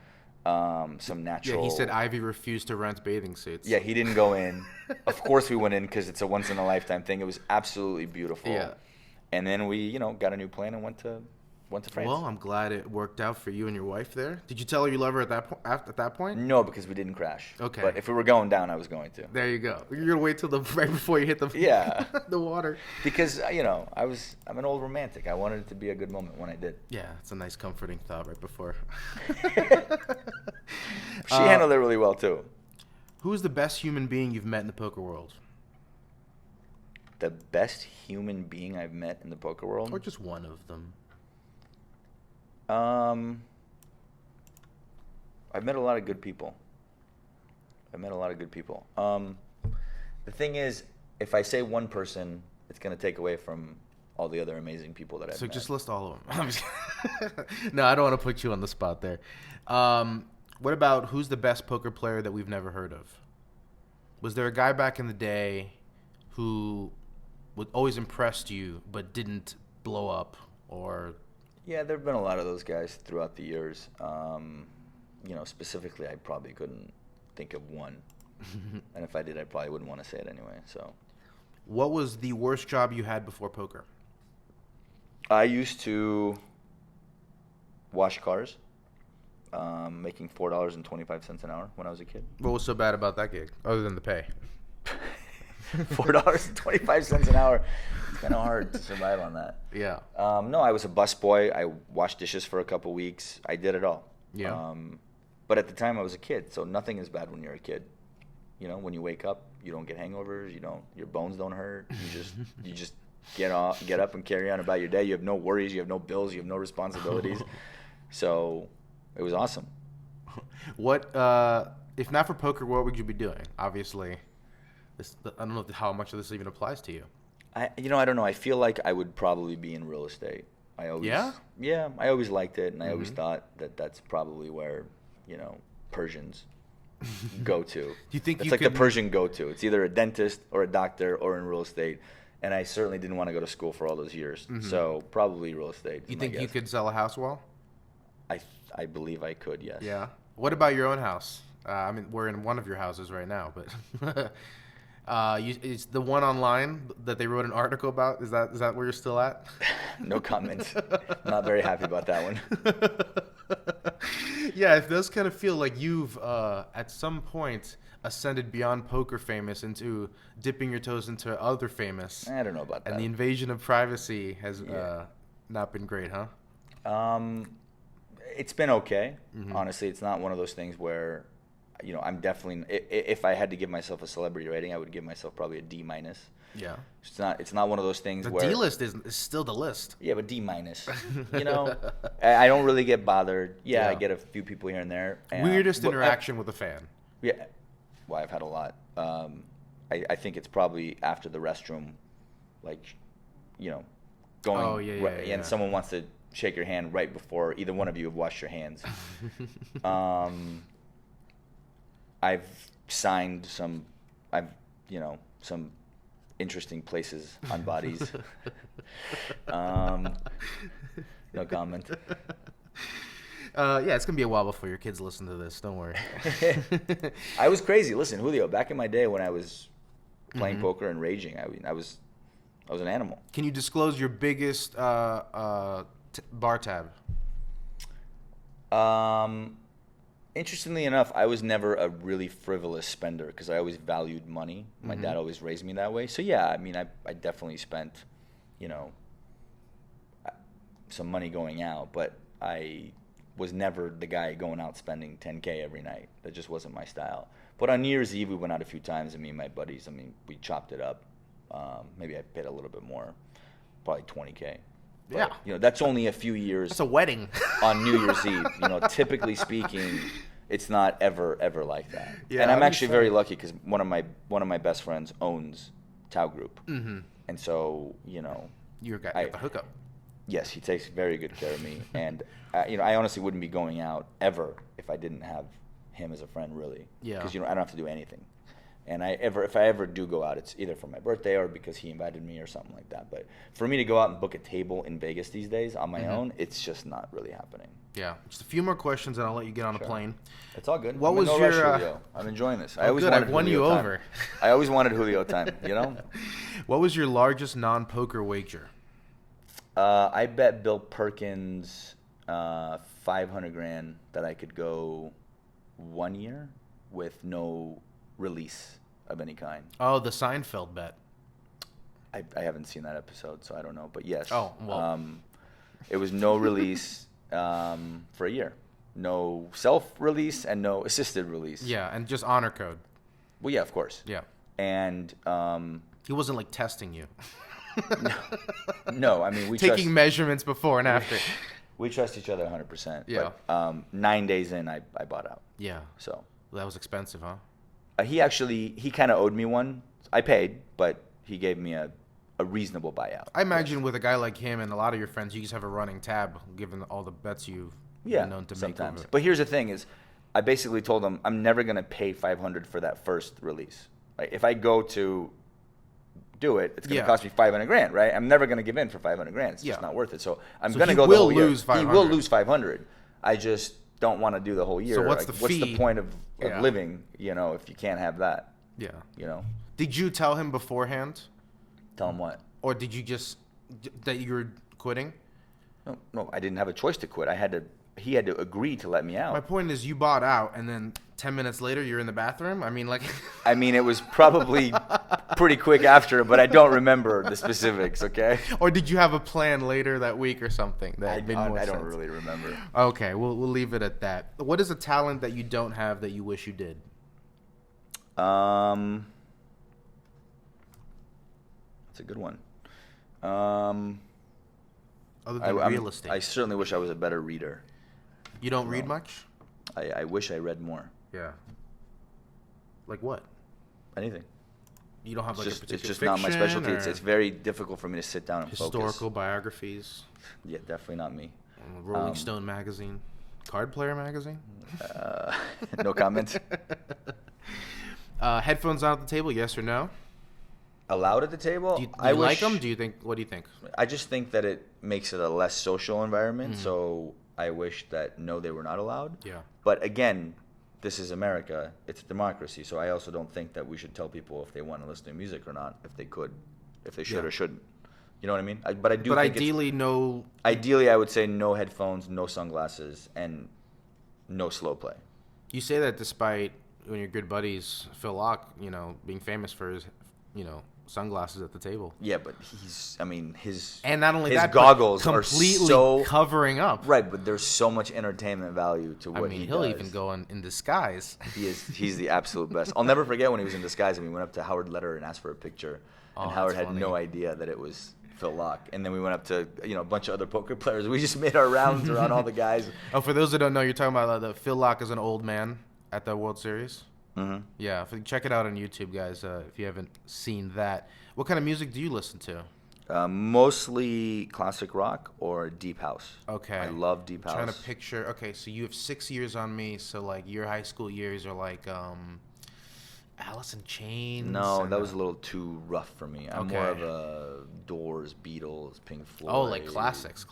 Some natural. Yeah, he said Ivy refused to rent bathing suits. Yeah, he didn't go in. Of course we went in because it's a once in a lifetime thing. It was absolutely beautiful. Yeah. And then we, you know, got a new plane and went to France. Well, I'm glad it worked out for you and your wife there. Did you tell her you love her at that point? No, because we didn't crash. Okay. But if we were going down, I was going to. There you go. You're gonna wait till right before you hit the the water. Because you know, I'm an old romantic. I wanted it to be a good moment when I did. Yeah, it's a nice comforting thought right before. She handled it really well too. Who's the best human being you've met in the poker world? The best human being I've met in the poker world? Or just one of them. I've met a lot of good people. The thing is, if I say one person, it's going to take away from all the other amazing people that I've met. So just list all of them. No, I don't want to put you on the spot there. What about who's the best poker player that we've never heard of? Was there a guy back in the day who always impressed you but didn't blow up? Or yeah, there have been a lot of those guys throughout the years. You know, specifically, I probably couldn't think of one. And if I did, I probably wouldn't want to say it anyway. So, what was the worst job you had before poker? I used to wash cars, making $4.25 an hour when I was a kid. What was so bad about that gig, other than the pay? $4.25 an hour. It's kind of hard to survive on that. Yeah. No, I was a busboy. I washed dishes for a couple weeks. I did it all. Yeah. But at the time, I was a kid, so nothing is bad when you're a kid. You know, when you wake up, you don't get hangovers. You don't. Your bones don't hurt. You just get up and carry on about your day. You have no worries. You have no bills. You have no responsibilities. So it was awesome. What, if not for poker, what would you be doing? Obviously, I don't know how much of this even applies to you. I don't know. I feel like I would probably be in real estate. I always liked it, and I always thought that that's probably where, you know, Persians go to. Do you think it's like the Persian go-to? It's either a dentist or a doctor or in real estate, and I certainly didn't want to go to school for all those years. So probably real estate. You think you could sell a house well? I believe I could, yes. Yeah. What about your own house? I mean, we're in one of your houses right now, but it's the one online that they wrote an article about. Is that where you're still at? No comment. Not very happy about that one. Yeah, it does kind of feel like you've at some point ascended beyond poker famous into dipping your toes into other famous. I don't know about that. And the invasion of privacy has not been great, huh? It's been okay. Honestly, it's not one of those things where, you know, I'm definitely, if I had to give myself a celebrity rating, I would give myself probably a D-. Yeah. It's not one of those things where the D-list is still the list. Yeah, but D-. You know, I don't really get bothered. Yeah, I get a few people here and there. Weirdest interaction with a fan. Yeah. Well, I've had a lot. I think it's probably after the restroom, like, you know, going and someone wants to shake your hand right before either one of you have washed your hands. I've signed some interesting places on bodies. No comment. Yeah, it's gonna be a while before your kids listen to this. Don't worry. I was crazy. Listen, Julio, back in my day when I was playing poker and raging, I was an animal. Can you disclose your biggest bar tab? Interestingly enough, I was never a really frivolous spender because I always valued money. My dad always raised me that way. So yeah, I mean, I definitely spent, you know, some money going out, but I was never the guy going out spending $10K every night. That just wasn't my style. But on New Year's Eve, we went out a few times, and me and my buddies, I mean, we chopped it up. Maybe I paid a little bit more, probably $20K. But, yeah. You know, that's only a few years. That's a wedding. On New Year's Eve. You know, typically speaking, it's not ever like that. Yeah, and I'm actually very lucky because one of my best friends owns Tao Group. Mm-hmm. And so, you know. You're a guy at the hookup. Yes, he takes very good care of me. And, you know, I honestly wouldn't be going out ever if I didn't have him as a friend, really. Yeah. Because, you know, I don't have to do anything. And if I ever do go out, it's either for my birthday or because he invited me or something like that. But for me to go out and book a table in Vegas these days on my own, it's just not really happening. Yeah. Just a few more questions, and I'll let you get on a plane. It's all good. What was no your? Rush, Julio. I'm enjoying this. I always good. wanted I've won Julio you time. over. I always wanted Julio time. You know. What was your largest non-poker wager? I bet Bill Perkins $500,000 that I could go 1 year with no release of any kind. Oh, the Seinfeld bet. I haven't seen that episode, so I don't know. But yes. Oh, well. It was no release for a year. No self-release and no assisted release. Yeah, and just honor code. Well, yeah, of course. Yeah. And he wasn't like testing you. No, I mean, taking measurements before and after. We trust each other 100%. Yeah. But 9 days in, I bought out. Yeah. So that was expensive, huh? He kind of owed me one. I paid, but he gave me a reasonable buyout. I imagine with a guy like him and a lot of your friends, you just have a running tab given all the bets you've been known to sometimes. make. But here's the thing: is I basically told him I'm never gonna pay $500 for that first release. Like if I go to do it, it's gonna cost me $500,000, right? I'm never gonna give in for $500,000. It's just not worth it. So I'm gonna go the whole year. He will lose $500. I just don't want to do the whole year. So what's the fee? What's the point of living? You know, if you can't have that. Yeah. You know. Did you tell him beforehand? Tell him what? Or did you just that you were quitting? No, I didn't have a choice to quit. He had to agree to let me out. My point is, you bought out, and then 10 minutes later, you're in the bathroom. I mean, like. I mean, it was probably pretty quick after, but I don't remember the specifics. Okay. Or did you have a plan later that week or something? I don't really remember. Okay, we'll leave it at that. What is a talent that you don't have that you wish you did? That's a good one. Other than real estate. I certainly wish I was a better reader. You don't read much? I wish I read more. Yeah. Like what? Anything. You don't have like a particular It's just not my specialty. or It's very difficult for me to sit down and focus. historical biographies? Yeah, definitely not me. Rolling Stone magazine? Card Player magazine? No comment. Headphones on at the table, yes or no? Allowed at the table? Do you like them? What do you think? I just think that it makes it a less social environment, so I wish that no, they were not allowed. Yeah. But again, this is America. It's a democracy, so I also don't think that we should tell people if they want to listen to music or not, if they could, if they should or shouldn't. You know what I mean? But ideally, no. Ideally, I would say no headphones, no sunglasses, and no slow play. You say that despite one of your good buddies, Phil Laak, being famous for his, sunglasses at the table. Yeah, but his and not only his that, goggles but are completely so covering up. Right, but there's so much entertainment value to what he does. He'll even go in disguise. He's the absolute best. I'll never forget when he was in disguise and we went up to Howard Lederer and asked for a picture, and Howard had no idea that it was Phil Laak. And then we went up to a bunch of other poker players. We just made our rounds around all the guys. Oh, for those that don't know, you're talking about the Phil Laak as an old man at the World Series. Mm-hmm. Yeah, check it out on YouTube, guys, if you haven't seen that. What kind of music do you listen to? Mostly classic rock or deep house. Okay. I love deep house. Trying to picture. Okay, so you have 6 years on me. So like your high school years are like Alice in Chains. No, that was a little too rough for me. I'm more of a Doors, Beatles, Pink Floyd. Oh, like classics.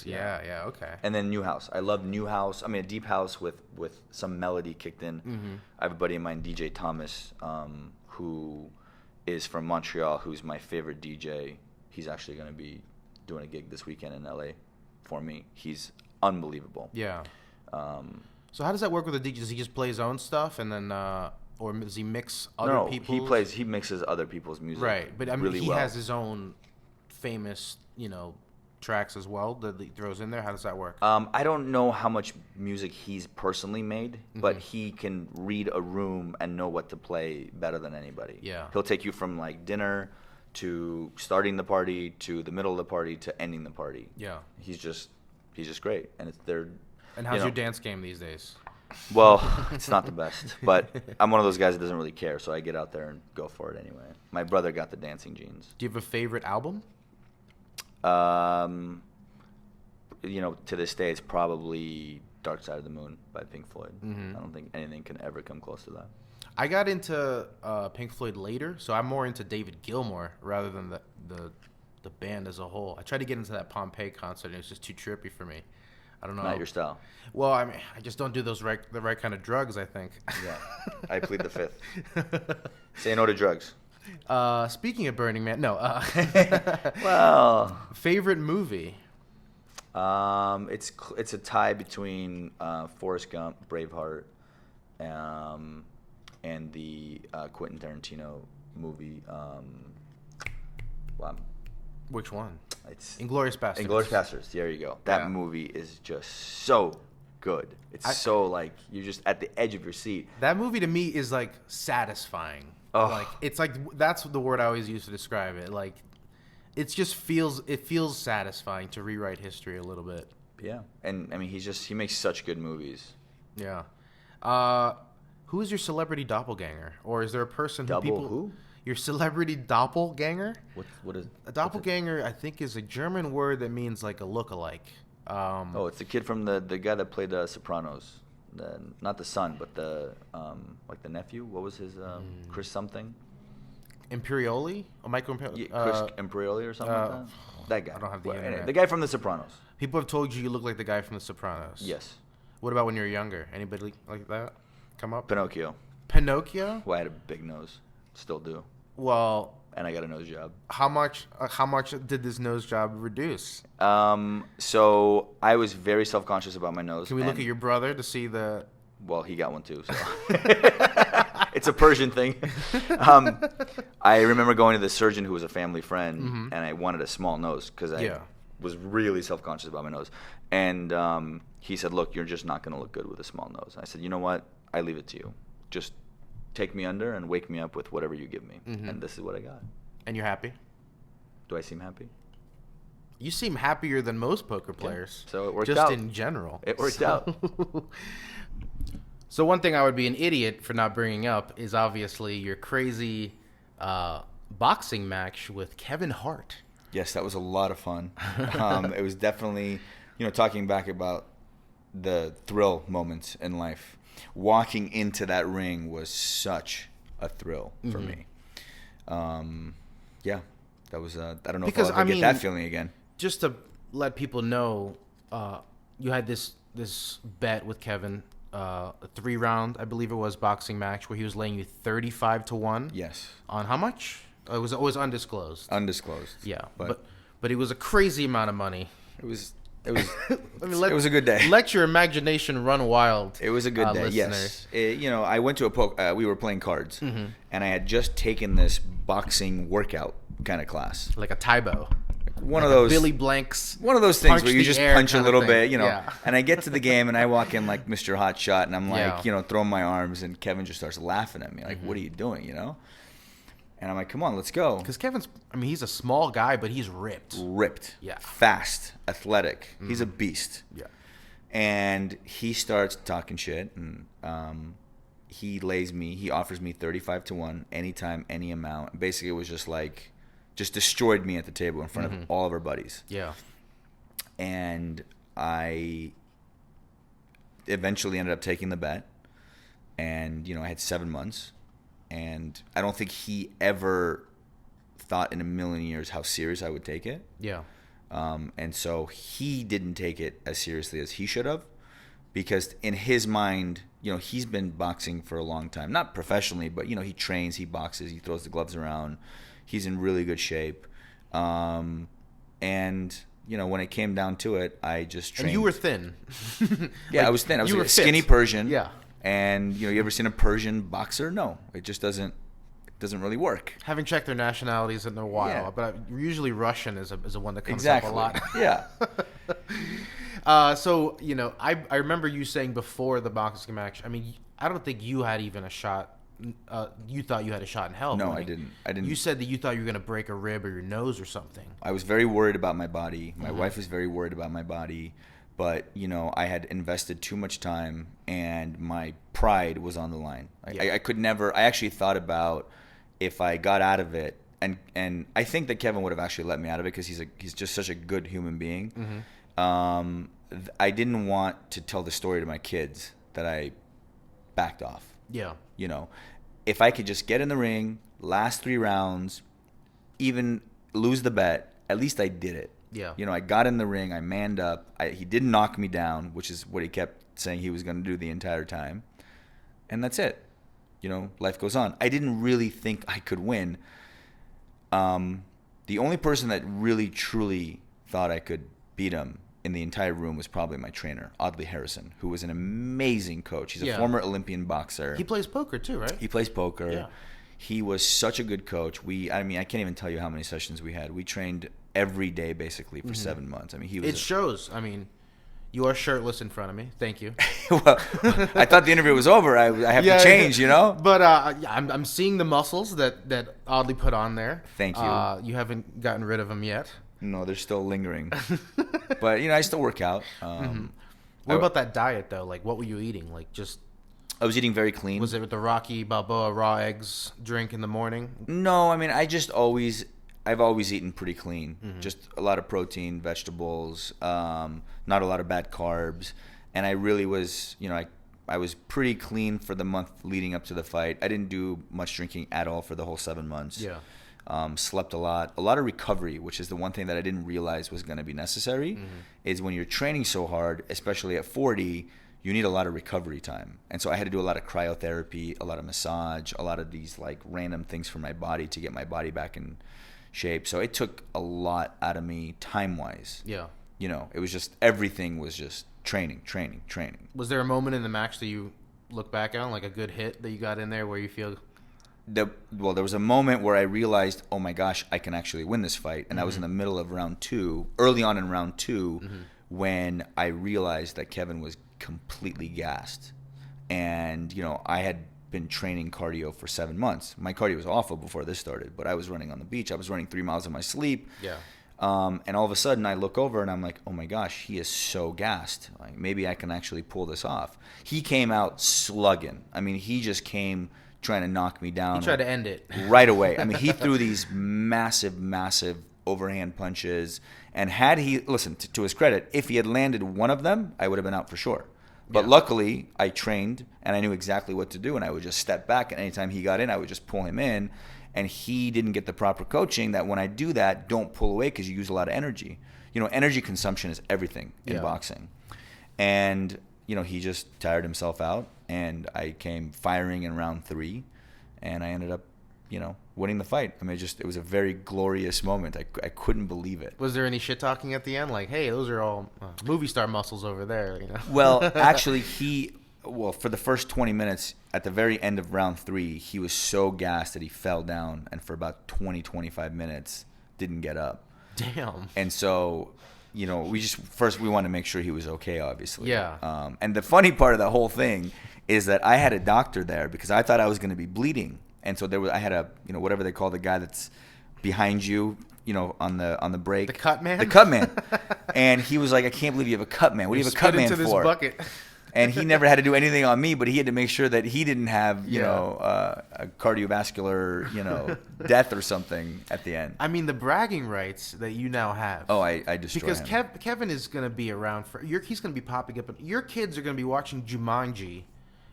Yeah. Okay. And then new house. I love new house. I mean, a deep house with some melody kicked in. Mm-hmm. I have a buddy of mine, DJ Thomas, who is from Montreal, who's my favorite DJ. He's actually going to be doing a gig this weekend in LA for me. He's unbelievable. Yeah. So how does that work with the DJ? Does he just play his own stuff and then, or does he mix other people's? No, he mixes other people's music. Right, but I mean, really he well. has his own famous, tracks as well that he throws in there. How does that work? I don't know how much music he's personally made, but he can read a room and know what to play better than anybody. Yeah. He'll take you from like dinner to starting the party to the middle of the party to ending the party. Yeah. He's just great, and they're. And how's your dance game these days? Well, it's not the best, but I'm one of those guys that doesn't really care, so I get out there and go for it anyway. My brother got the dancing genes. Do you have a favorite album? To this day, it's probably Dark Side of the Moon by Pink Floyd. I don't think anything can ever come close to that. I got into Pink Floyd later, so I'm more into David Gilmour rather than the band as a whole. I tried to get into that Pompeii concert, and it was just too trippy for me. I don't know. Not your style. Well, I mean, I just don't do the right kind of drugs, I think. Yeah, I plead the fifth. Say no to drugs. Speaking of Burning Man, no. Well, favorite movie? it's a tie between Forrest Gump, Braveheart, and the Quentin Tarantino movie. Wow. Which one? It's Inglourious Basterds. Inglourious Basterds. There you go. That movie is just so good. It's so like you're just at the edge of your seat. That movie to me is like satisfying. Oh. Like it's like that's the word I always use to describe it. Like it feels satisfying to rewrite history a little bit. Yeah, and I mean he makes such good movies. Yeah. Who is your celebrity doppelganger, or is there a person Who? Your celebrity doppelganger? What is a doppelganger? I think is a German word that means like a lookalike. It's the kid from the guy that played Sopranos. Not the son, but the like the nephew. What was his Chris something? Imperioli? Oh, Michael Imperioli? Yeah, Chris Imperioli or something like that. That guy. I don't have the internet. The guy from The Sopranos. People have told you look like the guy from The Sopranos. Yes. What about when you were younger? Anybody like that come up? Pinocchio. Pinocchio? Well, I had a big nose. Still do. Well, and I got a nose job. How much did this nose job reduce? So I was very self-conscious about my nose. Can we look at your brother to see the? Well, he got one too. So it's a Persian thing. I remember going to the surgeon who was a family friend, and I wanted a small nose because I was really self-conscious about my nose. And he said, "Look, you're just not going to look good with a small nose." And I said, "You know what? I leave it to you. Just take me under and wake me up with whatever you give me." And this is what I got. And you're happy? Do I seem happy? You seem happier than most poker players. Yeah. So it worked just out. Just in general. It worked out. So one thing I would be an idiot for not bringing up is obviously your crazy boxing match with Kevin Hart. Yes, that was a lot of fun. It was definitely, talking back about the thrill moments in life. Walking into that ring was such a thrill for me. Yeah, that was. I don't know if I'll ever get that feeling again. Just to let people know, you had this bet with Kevin, a 3-round, I believe it was, boxing match where he was laying you 35-1. Yes. On how much? It was always undisclosed. Undisclosed. Yeah, but it was a crazy amount of money. It was it was a good day. Let your imagination run wild. It was a good day. Listeners. Yes. I went to we were playing cards, and I had just taken this boxing workout kind of class, like a Taibo. One of those Billy Blanks. One of those things where you just punch a little bit, Yeah. And I get to the game and I walk in like Mr. Hot Shot, and I'm like, throwing my arms, and Kevin just starts laughing at me like, "What are you doing?" And I'm like, "Come on, let's go." Because he's a small guy, but he's ripped. Yeah. Fast, athletic. He's a beast. Yeah. And he starts talking shit, and he offers me 35-1 anytime, any amount. Basically, it was just destroyed me at the table in front of all of our buddies. Yeah. And I eventually ended up taking the bet, and I had 7 months. And I don't think he ever thought in a million years how serious I would take it. Yeah. And so he didn't take it as seriously as he should have, because in his mind, he's been boxing for a long time. Not professionally, but, he trains, he boxes, he throws the gloves around. He's in really good shape. And, when it came down to it, I just trained. And you were thin. Yeah, I was thin. I was you were a skinny fit. Persian. Yeah. And you ever seen a Persian boxer? No, it just doesn't really work. Haven't checked their nationalities in a while, Yeah. but usually Russian is a one that comes Exactly. up a lot. Yeah. So, I remember you saying before the boxing match, I mean, I don't think you had even a shot. You thought you had a shot in hell. No, winning. I didn't. You said that you thought you were going to break a rib or your nose or something. I was very worried about my body. My wife was very worried about my body. But, I had invested too much time and my pride was on the line. I could never – I actually thought about if I got out of it. And I think that Kevin would have actually let me out of it because he's just such a good human being. I didn't want to tell the story to my kids that I backed off. Yeah. If I could just get in the ring, last 3 rounds, even lose the bet, at least I did it. Yeah. I got in the ring, I manned up. He didn't knock me down, which is what he kept saying he was going to do the entire time. And that's it. Life goes on. I didn't really think I could win. The only person that really, truly thought I could beat him in the entire room was probably my trainer, Audley Harrison, who was an amazing coach. He's a former Olympian boxer. He plays poker too, right? He plays poker. Yeah. He was such a good coach. I can't even tell you how many sessions we had. We trained every day basically for 7 months. He was. It shows. You are shirtless in front of me. Thank you. Well, I thought the interview was over. I have to change, But I'm seeing the muscles that Audley put on there. Thank you. You haven't gotten rid of them yet. No, they're still lingering. But I still work out. What about that diet though? Like, what were you eating? Like, just I was eating very clean. was it with the Rocky Balboa raw eggs drink in the morning? No, I've always eaten pretty clean. Just a lot of protein, vegetables, not a lot of bad carbs, and I really was, I was pretty clean for the month leading up to the fight. I didn't do much drinking at all for the whole 7 months. Yeah. Slept a lot of recovery, which is the one thing that I didn't realize was going to be necessary. Is when you're training so hard, especially at 40, you need a lot of recovery time. And so I had to do a lot of cryotherapy, a lot of massage, a lot of these like random things for my body to get my body back in shape. So it took a lot out of me time-wise. Yeah. It was just, everything was just training. Was there a moment in the match that you look back on, like a good hit that you got in there where you feel... There was a moment where I realized, oh my gosh, I can actually win this fight. And I was in the middle of round 2, early on in round 2, when I realized that Kevin was completely gassed. And, I had been training cardio for 7 months. My cardio was awful before this started, but I was running on the beach. I was running 3 miles in my sleep. Yeah. And all of a sudden I look over and I'm like, oh my gosh, he is so gassed. Like, maybe I can actually pull this off. He came out slugging. He just came trying to knock me down. He tried to end it. Right away. He threw these massive overhand punches. And had he, listen, to his credit, if he had landed one of them, I would have been out for sure. But luckily, I trained, and I knew exactly what to do, and I would just step back, and anytime he got in, I would just pull him in. And he didn't get the proper coaching that when I do that, don't pull away because you use a lot of energy. Energy consumption is everything in boxing. And, he just tired himself out, and I came firing in round 3, and I ended up, winning the fight. It was a very glorious moment. I couldn't believe it. Was there any shit talking at the end? Like, hey, those are all movie star muscles over there, Well, actually, for the first 20 minutes, at the very end of round 3, he was so gassed that he fell down, and for about 25 minutes, didn't get up. Damn. And so, we wanted to make sure he was okay, obviously. Yeah. And the funny part of the whole thing is that I had a doctor there because I thought I was going to be bleeding. And so I had a, whatever they call the guy that's behind you, on the break. The cut man? The cut man. And he was like, I can't believe you have a cut man. What do you have a cut man for? This bucket. And he never had to do anything on me, but he had to make sure that he didn't have, a cardiovascular, death or something at the end. The bragging rights that you now have. Oh, I destroy him. Because Kevin is going to be around he's going to be popping up. Your kids are going to be watching Jumanji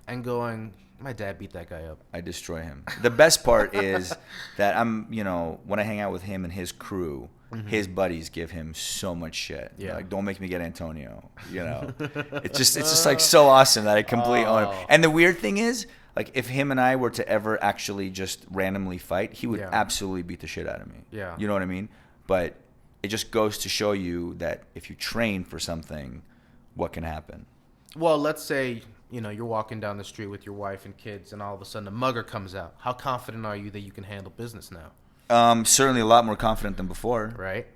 and going, my dad beat that guy up. I destroy him. The best part is that when I hang out with him and his crew, his buddies give him so much shit. Yeah. Like, don't make me get Antonio. It's just like so awesome that I completely own him. And the weird thing is, like, if him and I were to ever actually just randomly fight, he would absolutely beat the shit out of me. Yeah. You know what I mean? But it just goes to show you that if you train for something, what can happen. Well, let's say, you're walking down the street with your wife and kids, and all of a sudden a mugger comes out. How confident are you that you can handle business now? Certainly a lot more confident than before. Right?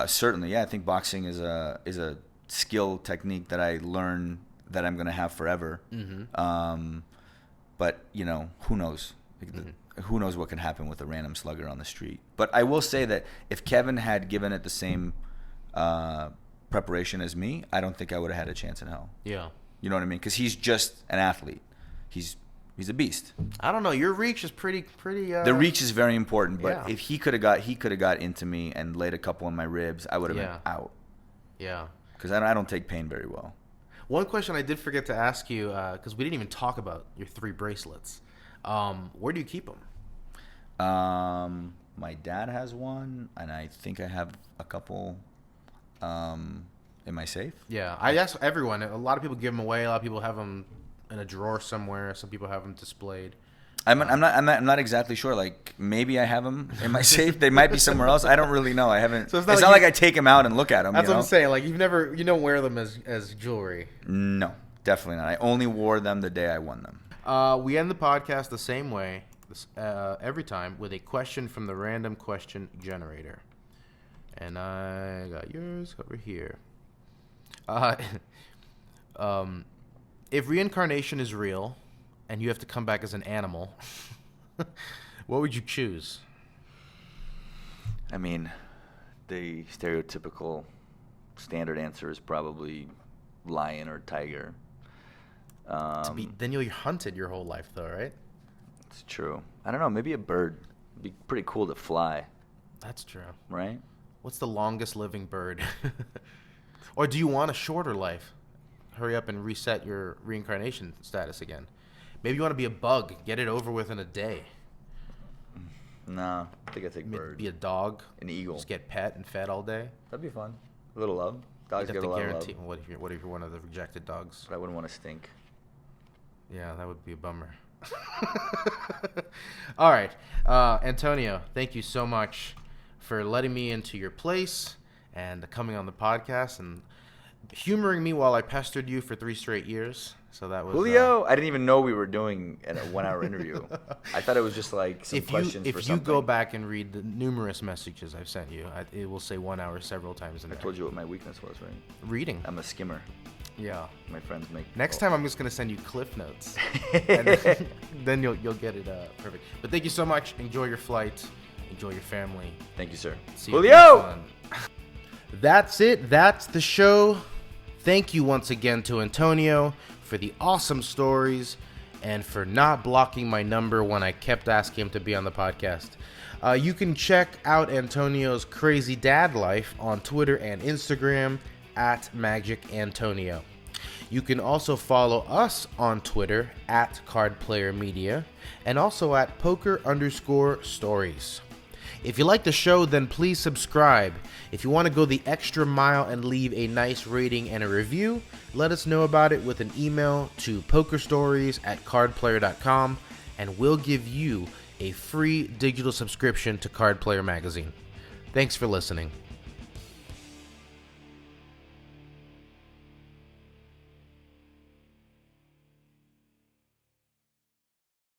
Certainly, yeah. I think boxing is a skill technique that I learn that I'm going to have forever. Mm-hmm. But, who knows? Who knows what can happen with a random slugger on the street. But I will say that if Kevin had given it the same preparation as me, I don't think I would have had a chance in hell. Yeah. You know what I mean? Because he's just an athlete. He's a beast. I don't know. Your reach is pretty. The reach is very important. But Yeah. if he could have got into me and laid a couple on my ribs, I would have been out. Yeah. Because I don't take pain very well. One question I did forget to ask you, because we didn't even talk about your 3 bracelets. Where do you keep them? My dad has one, and I think I have a couple in my safe. Yeah, I ask everyone. A lot of people give them away. A lot of people have them in a drawer somewhere. Some people have them displayed. I'm not exactly sure. Like, maybe I have them in my safe. They might be somewhere else. I don't really know. I haven't. So it's not like I take them out and look at them. That's what I'm saying. Like, you don't wear them as jewelry. No, definitely not. I only wore them the day I won them. We end the podcast the same way every time with a question from the random question generator. And I got yours over here. If reincarnation is real and you have to come back as an animal, what would you choose? I mean, the stereotypical standard answer is probably lion or tiger. Then you're hunted your whole life, though, right? It's true. I don't know. Maybe a bird. It'd be pretty cool to fly, That's true. right? What's the longest living bird? Or do you want a shorter life? Hurry up and reset your reincarnation status again. Maybe you want to be a bug. Get it over with in a day. No, I think I take bird. Be a dog. An eagle. Just get pet and fed all day. That'd be fun. A little love. Dogs You'd get have a to lot of guarantee. love. What if you're one of the rejected dogs? But I wouldn't want to stink. Yeah, that would be a bummer. All right. Antonio, thank you so much for letting me into your place and coming on the podcast and humoring me while I pestered you for 3 straight years. So that was Julio, I didn't even know we were doing a 1-hour interview. I thought it was just like some questions for something. If you go back and read the numerous messages I've sent you, it will say 1 hour several times in there. I told you what my weakness was, right? Reading. I'm a skimmer. Yeah. My friends make. Next time I'm just gonna send you cliff notes, and then you'll get it perfect. But thank you so much. Enjoy your flight. Enjoy your family. Thank you, sir. See you Julio! next time. That's it. That's the show. Thank you once again to Antonio for the awesome stories and for not blocking my number when I kept asking him to be on the podcast. You can check out Antonio's crazy dad life on Twitter and Instagram at Magic Antonio. You can also follow us on Twitter at CardPlayerMedia and also at Poker_Stories. If you like the show, then please subscribe. If you want to go the extra mile and leave a nice rating and a review, let us know about it with an email to pokerstories@cardplayer.com, and we'll give you a free digital subscription to Card Player Magazine. Thanks for listening.